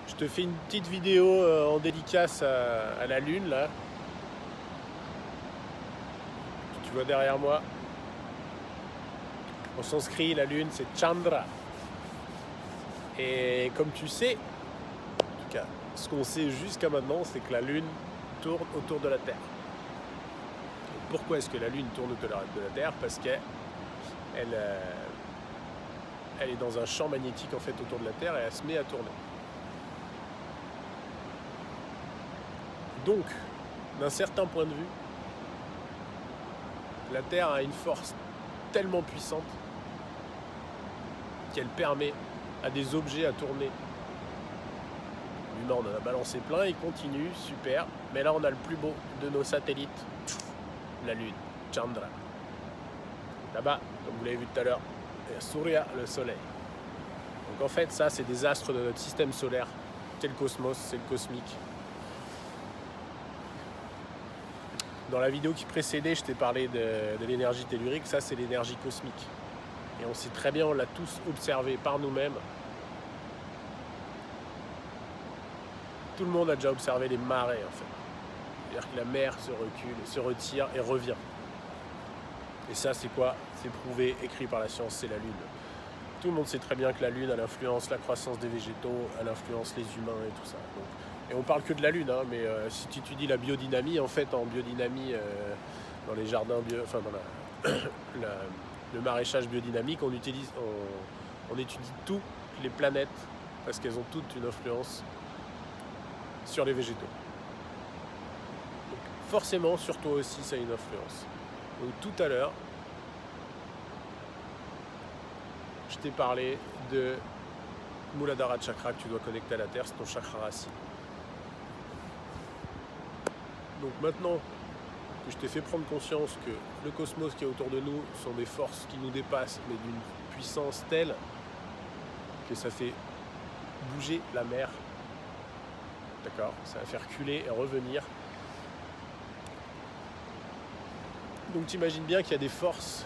Je te fais une petite vidéo en dédicace à la Lune, là. Tu vois derrière moi. En sanskrit, la Lune, c'est Chandra. Et comme tu sais, en tout cas, ce qu'on sait jusqu'à maintenant, c'est que la Lune tourne autour de la Terre. Et pourquoi est-ce que la Lune tourne autour de la Terre? Parce qu'elle elle est dans un champ magnétique en fait autour de la Terre et elle se met à tourner. Donc, d'un certain point de vue, la Terre a une force tellement puissante qu'elle permet à des objets à tourner. L'humain, on en a balancé plein, il continue, super. Mais là, on a le plus beau de nos satellites, la Lune, Chandra. Là-bas, comme vous l'avez vu tout à l'heure, il y a Surya, le Soleil. Donc en fait, ça, c'est des astres de notre système solaire. C'est le cosmos, c'est le cosmique. Dans la vidéo qui précédait, je t'ai parlé de l'énergie tellurique. Ça, c'est l'énergie cosmique. Et on sait très bien, on l'a tous observé par nous-mêmes. Tout le monde a déjà observé les marées, en fait. C'est-à-dire que la mer se recule, se retire et revient. Et ça, c'est quoi? C'est prouvé, écrit par la science, c'est la Lune. Tout le monde sait très bien que la Lune, elle influence la croissance des végétaux, elle influence les humains et tout ça. Donc, et on parle que de la Lune, hein, mais si tu étudies la biodynamie, en fait, en biodynamie, dans les jardins dans le maraîchage biodynamique, on étudie toutes les planètes parce qu'elles ont toutes une influence sur les végétaux. Donc, forcément, sur toi aussi, ça a une influence. Donc tout à l'heure, je t'ai parlé de Muladhara Chakra que tu dois connecter à la Terre, c'est ton chakra racine. Donc maintenant que je t'ai fait prendre conscience que le cosmos qui est autour de nous sont des forces qui nous dépassent, mais d'une puissance telle que ça fait bouger la mer, d'accord? Ça va faire culer et revenir. Donc tu imagines bien qu'il y a des forces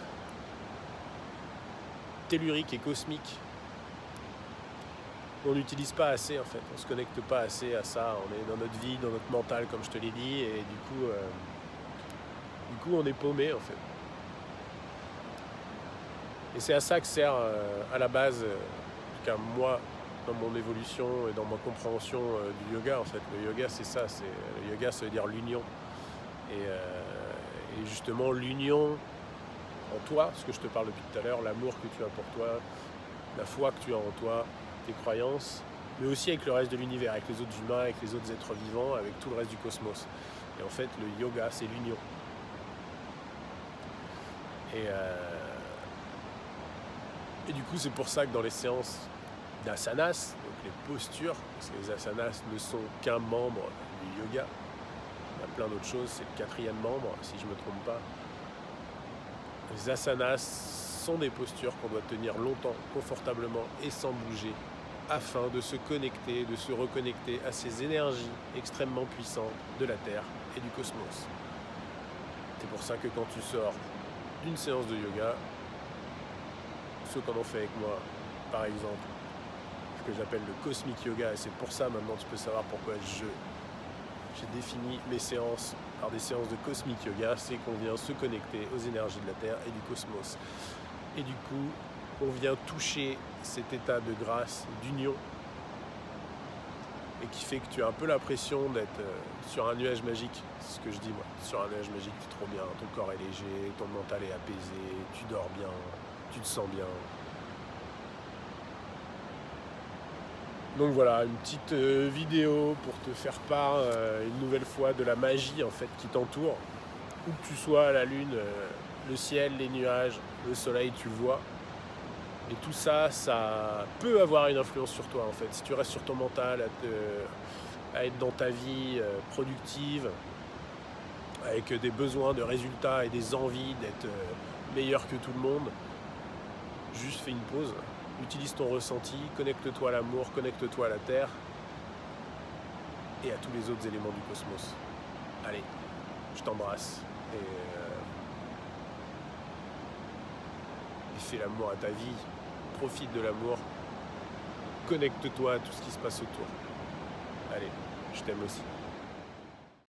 telluriques et cosmiques qu'on n'utilise pas assez en fait. On ne se connecte pas assez à ça. On est dans notre vie, dans notre mental comme je te l'ai dit, et du coup on est paumé en fait. Et c'est à ça que sert à la base, en tout cas moi, dans mon évolution et dans ma compréhension du yoga en fait. Le yoga c'est ça, le yoga ça veut dire l'union. Et justement l'union en toi, ce que je te parle depuis tout à l'heure, l'amour que tu as pour toi, la foi que tu as en toi, tes croyances, mais aussi avec le reste de l'univers, avec les autres humains, avec les autres êtres vivants, avec tout le reste du cosmos. Et en fait, le yoga, c'est l'union. Et du coup, c'est pour ça que dans les séances d'asanas, donc les postures, parce que les asanas ne sont qu'un membre du yoga, il y a plein d'autres choses, c'est le 4e membre, si je ne me trompe pas. Les asanas sont des postures qu'on doit tenir longtemps, confortablement et sans bouger, afin de se connecter, de se reconnecter à ces énergies extrêmement puissantes de la Terre et du cosmos. C'est pour ça que quand tu sors d'une séance de yoga, ceux qu'on en fait avec moi, par exemple, ce que j'appelle le cosmic yoga, et c'est pour ça maintenant tu peux savoir pourquoi j'ai défini mes séances par des séances de cosmic yoga, c'est qu'on vient se connecter aux énergies de la Terre et du cosmos. Et du coup, on vient toucher cet état de grâce, d'union, et qui fait que tu as un peu l'impression d'être sur un nuage magique. C'est ce que je dis moi, sur un nuage magique, tu es trop bien, ton corps est léger, ton mental est apaisé, tu dors bien, tu te sens bien. Donc voilà, une petite vidéo pour te faire part une nouvelle fois de la magie en fait qui t'entoure. Où que tu sois, à la lune, le ciel, les nuages, le soleil, tu le vois. Et tout ça, ça peut avoir une influence sur toi en fait. Si tu restes sur ton mental, à être dans ta vie productive, avec des besoins de résultats et des envies d'être meilleur que tout le monde, juste fais une pause. Utilise ton ressenti, connecte-toi à l'amour, connecte-toi à la Terre et à tous les autres éléments du cosmos. Allez, je t'embrasse et fais l'amour à ta vie, profite de l'amour, connecte-toi à tout ce qui se passe autour. Allez, je t'aime aussi.